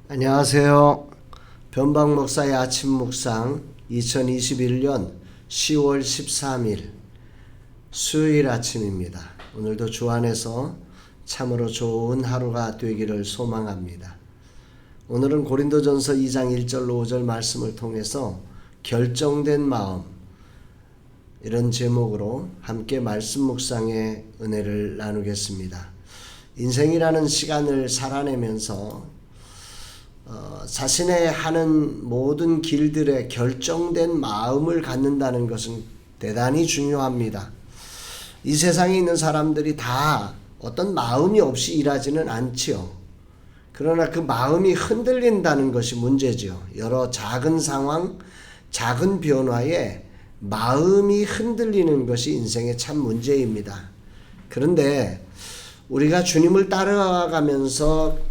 안녕하세요. 변방 목사의 아침 묵상 2021년 10월 13일 수요일 아침입니다. 오늘도 주 안에서 참으로 좋은 하루가 되기를 소망합니다. 오늘은 고린도전서 2장 1절로 5절 말씀을 통해서 결정된 마음, 이런 제목으로 함께 말씀 묵상의 은혜를 나누겠습니다. 인생이라는 시간을 살아내면서 자신의 하는 모든 길들에 결정된 마음을 갖는다는 것은 대단히 중요합니다. 이 세상에 있는 사람들이 다 어떤 마음이 없이 일하지는 않지요. 그러나 그 마음이 흔들린다는 것이 문제죠. 여러 작은 상황, 작은 변화에 마음이 흔들리는 것이 인생의 참 문제입니다. 그런데 우리가 주님을 따라가면서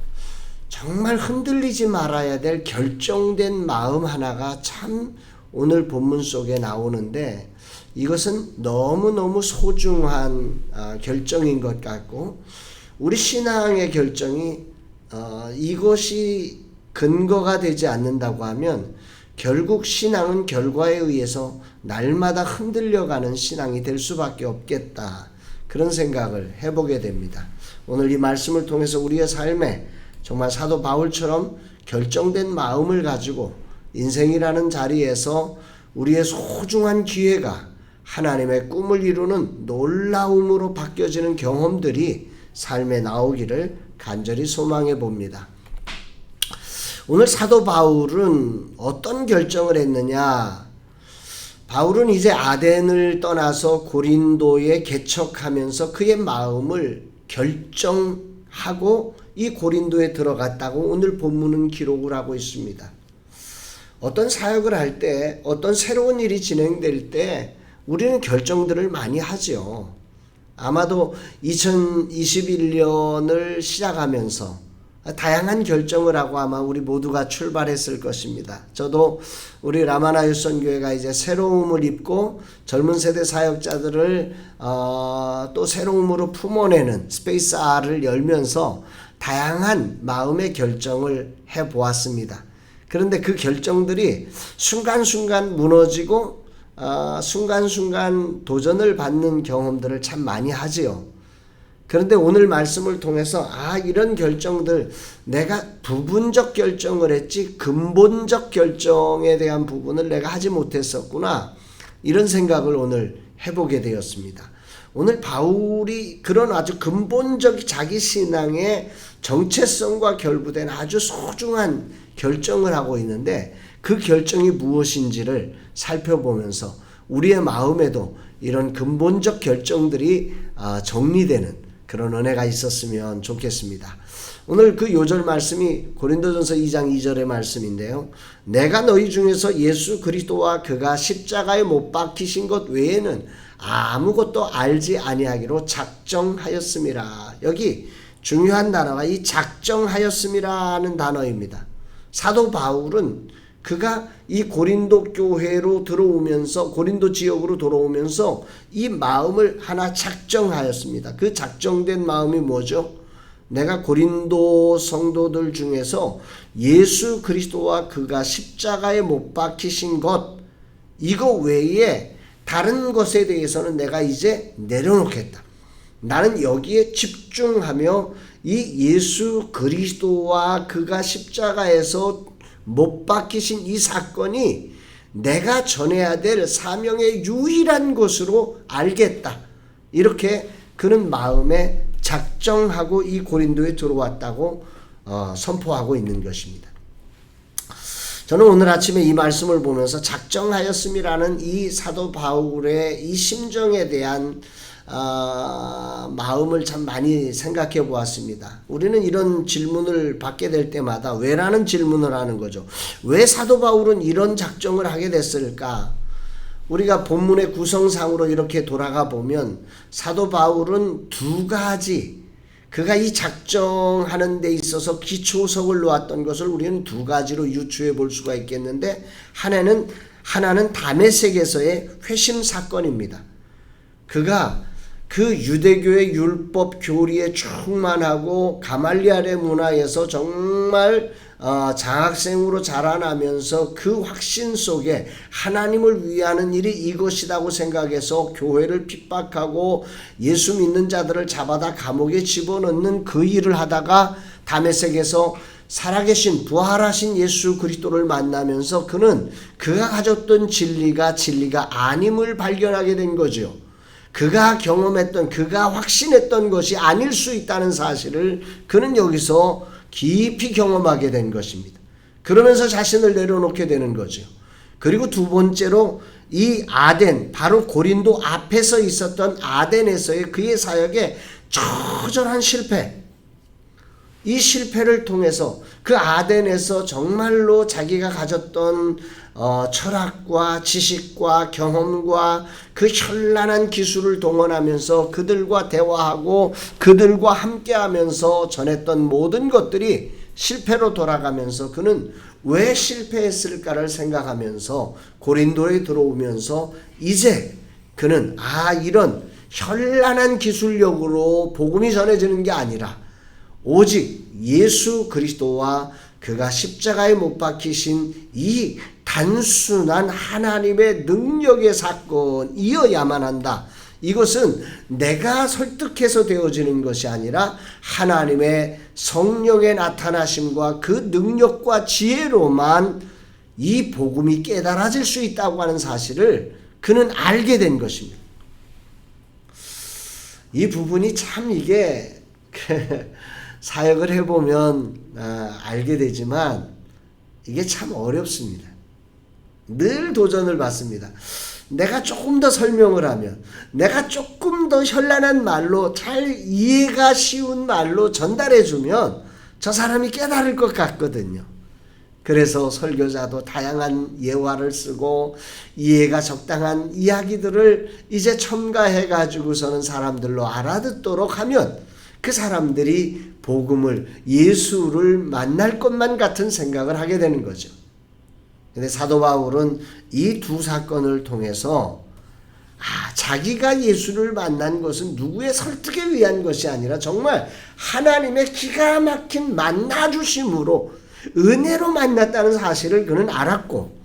정말 흔들리지 말아야 될 결정된 마음 하나가 참 오늘 본문 속에 나오는데, 이것은 너무너무 소중한 결정인 것 같고, 우리 신앙의 결정이 이것이 근거가 되지 않는다고 하면 결국 신앙은 결과에 의해서 날마다 흔들려가는 신앙이 될 수밖에 없겠다, 그런 생각을 해보게 됩니다. 오늘 이 말씀을 통해서 우리의 삶에 정말 사도 바울처럼 결정된 마음을 가지고 인생이라는 자리에서 우리의 소중한 기회가 하나님의 꿈을 이루는 놀라움으로 바뀌어지는 경험들이 삶에 나오기를 간절히 소망해 봅니다. 오늘 사도 바울은 어떤 결정을 했느냐? 바울은 이제 아덴을 떠나서 고린도에 개척하면서 그의 마음을 결정하고 이 고린도에 들어갔다고 오늘 본문은 기록을 하고 있습니다. 어떤 사역을 할 때, 어떤 새로운 일이 진행될 때 우리는 결정들을 많이 하죠. 아마도 2021년을 시작하면서 다양한 결정을 하고 아마 우리 모두가 출발했을 것입니다. 저도 우리 라마나 유선교회가 이제 새로움을 입고 젊은 세대 사역자들을 또 새로움으로 품어내는 스페이스 R을 열면서 다양한 마음의 결정을 해보았습니다. 그런데 그 결정들이 순간순간 무너지고 순간순간 도전을 받는 경험들을 참 많이 하지요. 그런데 오늘 말씀을 통해서 이런 결정들, 내가 부분적 결정을 했지 근본적 결정에 대한 부분을 내가 하지 못했었구나, 이런 생각을 오늘 해보게 되었습니다. 오늘 바울이 그런 아주 근본적 자기 신앙의 정체성과 결부된 아주 소중한 결정을 하고 있는데, 그 결정이 무엇인지를 살펴보면서 우리의 마음에도 이런 근본적 결정들이 정리되는 그런 은혜가 있었으면 좋겠습니다. 오늘 그 요절 말씀이 고린도전서 2장 2절의 말씀인데요. 내가 너희 중에서 예수 그리스도와 그가 십자가에 못 박히신 것 외에는 아무것도 알지 아니하기로 작정하였음이라. 여기 중요한 단어가 이 작정하였음이라는 단어입니다. 사도 바울은 그가 이 고린도 교회로 들어오면서, 고린도 지역으로 들어오면서 이 마음을 하나 작정하였습니다. 그 작정된 마음이 뭐죠? 내가 고린도 성도들 중에서 예수 그리스도와 그가 십자가에 못 박히신 것, 이거 외에 다른 것에 대해서는 내가 이제 내려놓겠다. 나는 여기에 집중하며 이 예수 그리스도와 그가 십자가에서 못 박히신 이 사건이 내가 전해야 될 사명의 유일한 것으로 알겠다, 이렇게 그는 마음에 작정하고 이 고린도에 들어왔다고 선포하고 있는 것입니다. 저는 오늘 아침에 이 말씀을 보면서 작정하였음이라는 이 사도 바울의 이 심정에 대한 마음을 참 많이 생각해 보았습니다. 우리는 이런 질문을 받게 될 때마다 왜라는 질문을 하는 거죠. 왜 사도 바울은 이런 작정을 하게 됐을까? 우리가 본문의 구성상으로 이렇게 돌아가 보면 사도 바울은 두 가지, 그가 이 작정하는 데 있어서 기초석을 놓았던 것을 우리는 두 가지로 유추해 볼 수가 있겠는데, 하나는 다메섹에서의 회심 사건입니다. 그가 그 유대교의 율법 교리에 충만하고 가말리엘의 문화에서 정말 장학생으로 자라나면서 그 확신 속에 하나님을 위하는 일이 이것이라고 생각해서 교회를 핍박하고 예수 믿는 자들을 잡아다 감옥에 집어넣는 그 일을 하다가 다메섹에서 살아계신 부활하신 예수 그리스도를 만나면서 그는 그가 가졌던 진리가 아님을 발견하게 된 거죠. 그가 경험했던, 그가 확신했던 것이 아닐 수 있다는 사실을 그는 여기서 깊이 경험하게 된 것입니다. 그러면서 자신을 내려놓게 되는 거죠. 그리고 두 번째로 이 아덴, 바로 고린도 앞에서 있었던 아덴에서의 그의 사역의 처절한 실패, 이 실패를 통해서 그 아덴에서 정말로 자기가 가졌던 철학과 지식과 경험과 그 현란한 기술을 동원하면서 그들과 대화하고 그들과 함께하면서 전했던 모든 것들이 실패로 돌아가면서 그는 왜 실패했을까를 생각하면서 고린도에 들어오면서 이제 그는 이런 현란한 기술력으로 복음이 전해지는 게 아니라 오직 예수 그리스도와 그가 십자가에 못 박히신 이 단순한 하나님의 능력의 사건이어야만 한다. 이것은 내가 설득해서 되어지는 것이 아니라 하나님의 성령의 나타나심과 그 능력과 지혜로만 이 복음이 깨달아질 수 있다고 하는 사실을 그는 알게 된 것입니다. 이 부분이 참 이게 사역을 해보면 알게 되지만 이게 참 어렵습니다. 늘 도전을 받습니다. 내가 조금 더 설명을 하면, 내가 조금 더 현란한 말로 잘 이해가 쉬운 말로 전달해주면 저 사람이 깨달을 것 같거든요. 그래서 설교자도 다양한 예화를 쓰고 이해가 적당한 이야기들을 이제 첨가해가지고서는 사람들로 알아듣도록 하면 그 사람들이 복음을, 예수를 만날 것만 같은 생각을 하게 되는 거죠. 근데 사도 바울은 이 두 사건을 통해서 자기가 예수를 만난 것은 누구의 설득에 위한 것이 아니라 정말 하나님의 기가 막힌 만나주심으로 은혜로 만났다는 사실을 그는 알았고,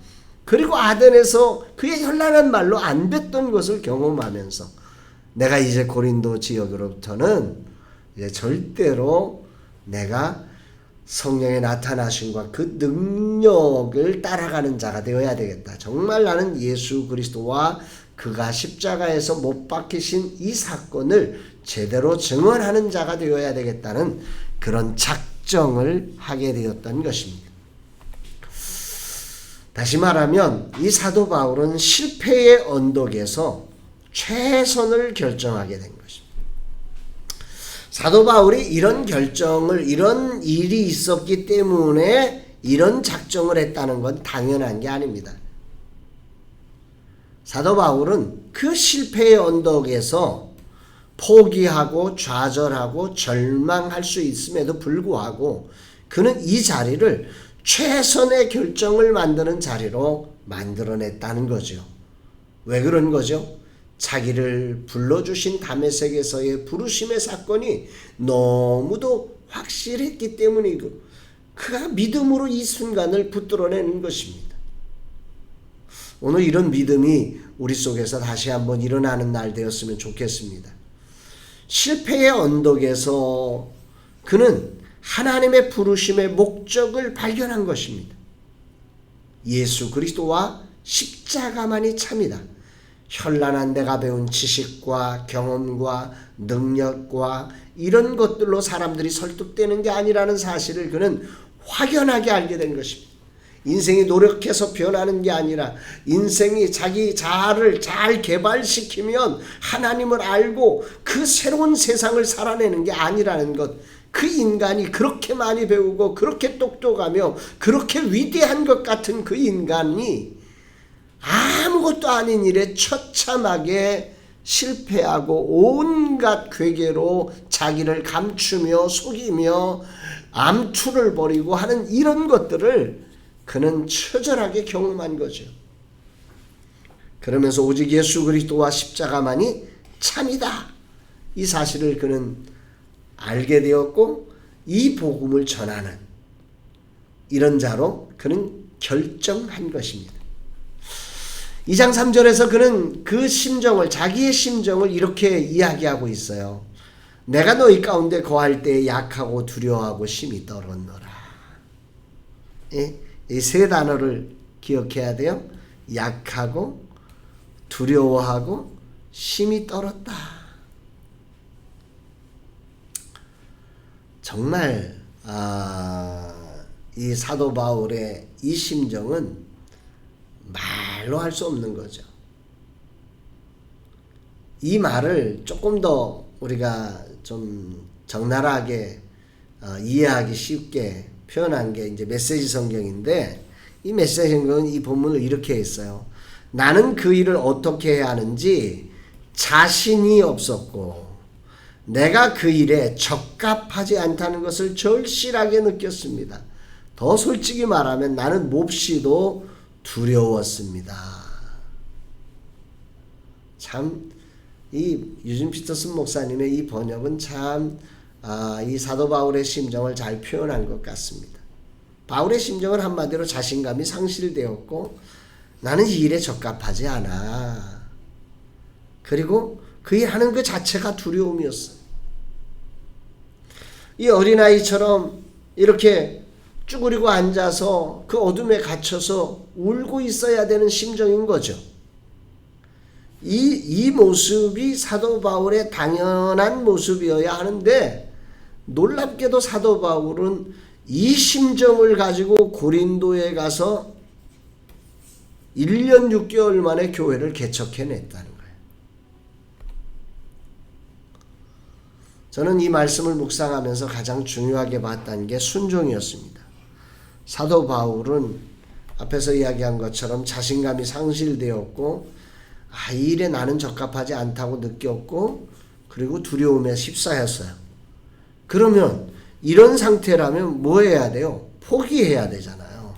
그리고 아덴에서 그의 현란한 말로 안 뱉던 것을 경험하면서 내가 이제 고린도 지역으로부터는 이제 절대로 내가 성령의 나타나심과 그 능력을 따라가는 자가 되어야 되겠다. 정말 나는 예수 그리스도와 그가 십자가에서 못 박히신 이 사건을 제대로 증언하는 자가 되어야 되겠다는 그런 작정을 하게 되었던 것입니다. 다시 말하면 이 사도 바울은 실패의 언덕에서 최선을 결정하게 된 것입니다. 사도 바울이 이런 결정을, 이런 일이 있었기 때문에 이런 작정을 했다는 건 당연한 게 아닙니다. 사도 바울은 그 실패의 언덕에서 포기하고 좌절하고 절망할 수 있음에도 불구하고 그는 이 자리를 최선의 결정을 만드는 자리로 만들어냈다는 거죠. 왜 그런 거죠? 자기를 불러주신 다메섹에서의 부르심의 사건이 너무도 확실했기 때문이고 그가 믿음으로 이 순간을 붙들어내는 것입니다. 오늘 이런 믿음이 우리 속에서 다시 한번 일어나는 날 되었으면 좋겠습니다. 실패의 언덕에서 그는 하나님의 부르심의 목적을 발견한 것입니다. 예수 그리스도와 십자가만이 참이다. 현란한 내가 배운 지식과 경험과 능력과 이런 것들로 사람들이 설득되는 게 아니라는 사실을 그는 확연하게 알게 된 것입니다. 인생이 노력해서 변하는 게 아니라 인생이 자기 자아를 잘 개발시키면 하나님을 알고 그 새로운 세상을 살아내는 게 아니라는 것, 그 인간이 그렇게 많이 배우고 그렇게 똑똑하며 그렇게 위대한 것 같은 그 인간이 아무것도 아닌 일에 처참하게 실패하고 온갖 괴계로 자기를 감추며 속이며 암투를 벌이고 하는 이런 것들을 그는 처절하게 경험한 거죠. 그러면서 오직 예수 그리스도와 십자가만이 참이다. 이 사실을 그는 알게 되었고 이 복음을 전하는 이런 자로 그는 결정한 것입니다. 2장 3절에서 그는 그 심정을, 자기의 심정을 이렇게 이야기하고 있어요. 내가 너희 가운데 거할 때 약하고 두려워하고 심히 떨었노라. 이 세 단어를 기억해야 돼요. 약하고 두려워하고 심히 떨었다. 정말 이 사도 바울의 이 심정은 말로 할 수 없는 거죠. 이 말을 조금 더 우리가 좀 적나라하게 이해하기 쉽게 표현한 게 이제 메시지 성경인데, 이 메시지 성경은 이 본문을 이렇게 했어요. 나는 그 일을 어떻게 해야 하는지 자신이 없었고 내가 그 일에 적합하지 않다는 것을 절실하게 느꼈습니다. 더 솔직히 말하면 나는 몹시도 두려웠습니다. 참 이 유진 피터슨 목사님의 이 번역은 참 이 사도 바울의 심정을 잘 표현한 것 같습니다. 바울의 심정은 한마디로 자신감이 상실되었고 나는 이 일에 적합하지 않아. 그리고 그 일 하는 그 자체가 두려움이었어요. 이 어린아이처럼 이렇게 쭈그리고 앉아서 그 어둠에 갇혀서 울고 있어야 되는 심정인 거죠. 이 모습이 사도 바울의 당연한 모습이어야 하는데, 놀랍게도 사도 바울은 이 심정을 가지고 고린도에 가서 1년 6개월 만에 교회를 개척해냈다는 거예요. 저는 이 말씀을 묵상하면서 가장 중요하게 봤다는 게 순종이었습니다. 사도 바울은 앞에서 이야기한 것처럼 자신감이 상실되었고 이 일에 나는 적합하지 않다고 느꼈고 그리고 두려움에 휩싸였어요. 그러면 이런 상태라면 뭐 해야 돼요? 포기해야 되잖아요.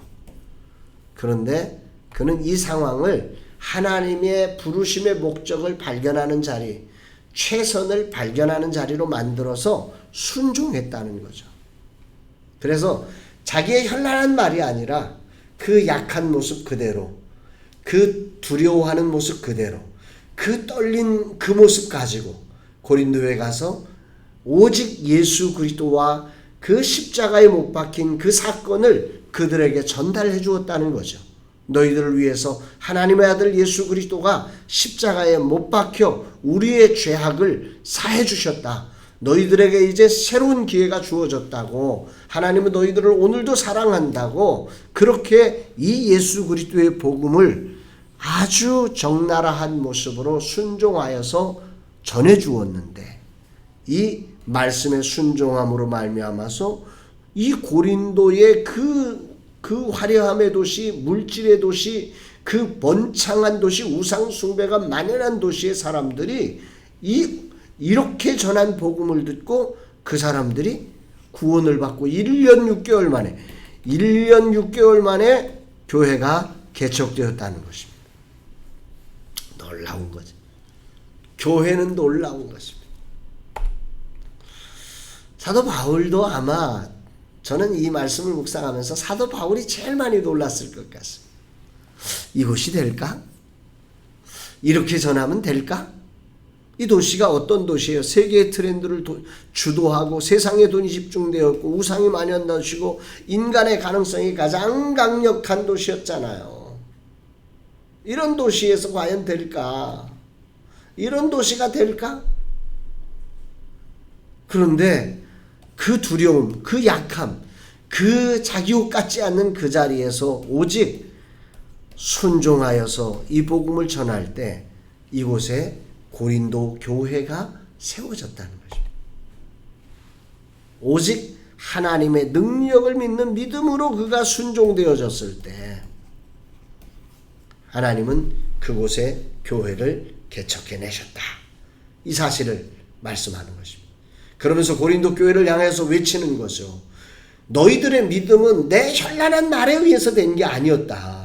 그런데 그는 이 상황을 하나님의 부르심의 목적을 발견하는 자리, 최선을 발견하는 자리로 만들어서 순종했다는 거죠. 그래서 자기의 현란한 말이 아니라 그 약한 모습 그대로, 그 두려워하는 모습 그대로, 그 떨린 그 모습 가지고 고린도에 가서 오직 예수 그리스도와 그 십자가에 못 박힌 그 사건을 그들에게 전달해 주었다는 거죠. 너희들을 위해서 하나님의 아들 예수 그리스도가 십자가에 못 박혀 우리의 죄악을 사해 주셨다. 너희들에게 이제 새로운 기회가 주어졌다고, 하나님은 너희들을 오늘도 사랑한다고, 그렇게 이 예수 그리스도의 복음을 아주 적나라한 모습으로 순종하여서 전해 주었는데, 이 말씀의 순종함으로 말미암아서 이 고린도의 그 화려함의 도시, 물질의 도시, 그 번창한 도시, 우상 숭배가 만연한 도시의 사람들이 이렇게 전한 복음을 듣고 그 사람들이 구원을 받고 1년 6개월 만에 교회가 개척되었다는 것입니다. 놀라운 거죠. 교회는 놀라운 것입니다. 사도 바울도 아마, 저는 이 말씀을 묵상하면서 사도 바울이 제일 많이 놀랐을 것 같습니다. 이것이 될까? 이렇게 전하면 될까? 이 도시가 어떤 도시예요? 세계의 트렌드를 주도하고 세상에 돈이 집중되었고 우상이 만연한 도시고 인간의 가능성이 가장 강력한 도시였잖아요. 이런 도시에서 과연 될까? 이런 도시가 될까? 그런데 그 두려움, 그 약함, 그 자기욕 같지 않는 그 자리에서 오직 순종하여서 이 복음을 전할 때 이곳에 고린도 교회가 세워졌다는 것입니다. 오직 하나님의 능력을 믿는 믿음으로 그가 순종되어졌을 때 하나님은 그곳에 교회를 개척해내셨다. 이 사실을 말씀하는 것입니다. 그러면서 고린도 교회를 향해서 외치는 거죠. 너희들의 믿음은 내 현란한 말에 의해서 된 게 아니었다.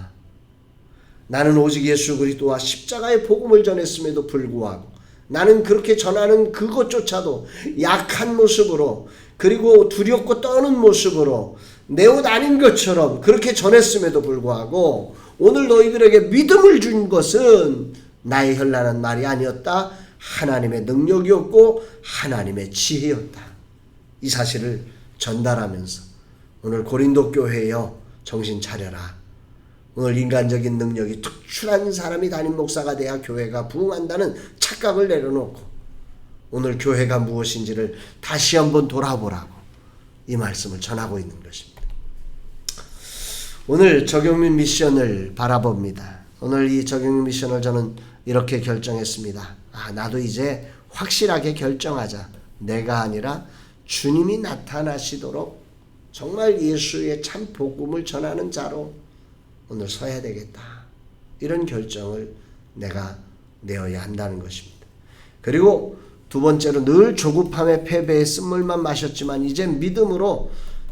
나는 오직 예수 그리스도와 십자가의 복음을 전했음에도 불구하고 나는 그렇게 전하는 그것조차도 약한 모습으로, 그리고 두렵고 떠는 모습으로 내 옷 아닌 것처럼 그렇게 전했음에도 불구하고 오늘 너희들에게 믿음을 준 것은 나의 현란한 말이 아니었다. 하나님의 능력이었고 하나님의 지혜였다. 이 사실을 전달하면서 오늘 고린도 교회여 정신 차려라. 오늘 인간적인 능력이 특출한 사람이 담임 목사가 돼야 교회가 부흥한다는 착각을 내려놓고 오늘 교회가 무엇인지를 다시 한번 돌아보라고 이 말씀을 전하고 있는 것입니다. 오늘 적용민 미션을 바라봅니다. 오늘 이 적용민 미션을 저는 이렇게 결정했습니다. 나도 이제 확실하게 결정하자. 내가 아니라 주님이 나타나시도록 정말 예수의 참 복음을 전하는 자로 오늘 서야 되겠다. 이런 결정을 내가 내어야 한다는 것입니다. 그리고 두 번째로 늘 조급함에 패배에 쓴물만 마셨지만 이제 믿음으로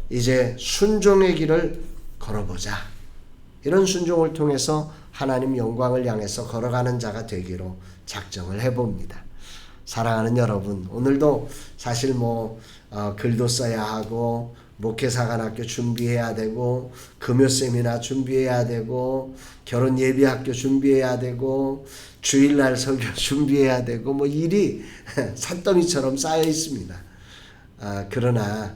이제 순종의 길을 걸어보자. 이런 순종을 통해서 하나님 영광을 향해서 걸어가는 자가 되기로 작정을 해봅니다. 사랑하는 여러분, 오늘도 사실 글도 써야 하고 목회사관학교 준비해야 되고 금요 세미나 준비해야 되고 결혼 예비학교 준비해야 되고 주일날 설교 준비해야 되고 일이 산더미처럼 쌓여 있습니다. 그러나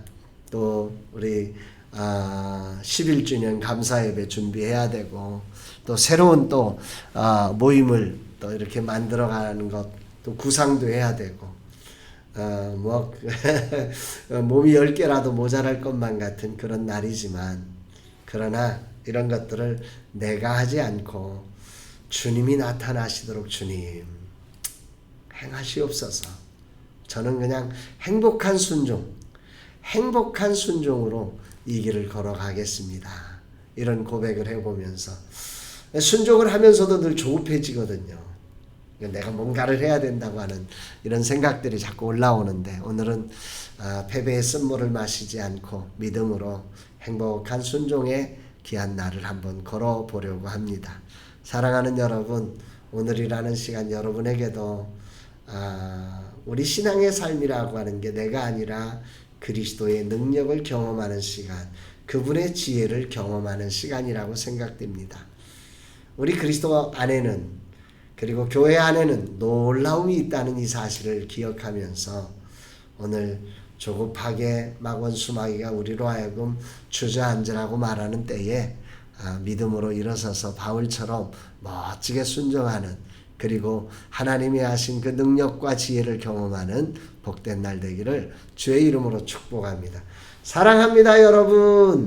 또 우리 11주년 감사예배 준비해야 되고 또 새로운 또 모임을 또 이렇게 만들어가는 것 또 구상도 해야 되고 몸이 10개라도 모자랄 것만 같은 그런 날이지만 그러나 이런 것들을 내가 하지 않고 주님이 나타나시도록 주님 행하시옵소서. 저는 그냥 행복한 순종으로 이 길을 걸어가겠습니다. 이런 고백을 해보면서 순종을 하면서도 늘 조급해지거든요. 내가 뭔가를 해야 된다고 하는 이런 생각들이 자꾸 올라오는데 오늘은 패배의 쓴물을 마시지 않고 믿음으로 행복한 순종의 귀한 날을 한번 걸어보려고 합니다. 사랑하는 여러분, 오늘이라는 시간 여러분에게도 우리 신앙의 삶이라고 하는 게 내가 아니라 그리스도의 능력을 경험하는 시간, 그분의 지혜를 경험하는 시간이라고 생각됩니다. 우리 그리스도 안에는 그리고 교회 안에는 놀라움이 있다는 이 사실을 기억하면서 오늘 조급하게 원수마귀가 우리로 하여금 주저앉으라고 말하는 때에 믿음으로 일어서서 바울처럼 멋지게 순종하는 그리고 하나님이 하신 그 능력과 지혜를 경험하는 복된 날 되기를 주의 이름으로 축복합니다. 사랑합니다, 여러분.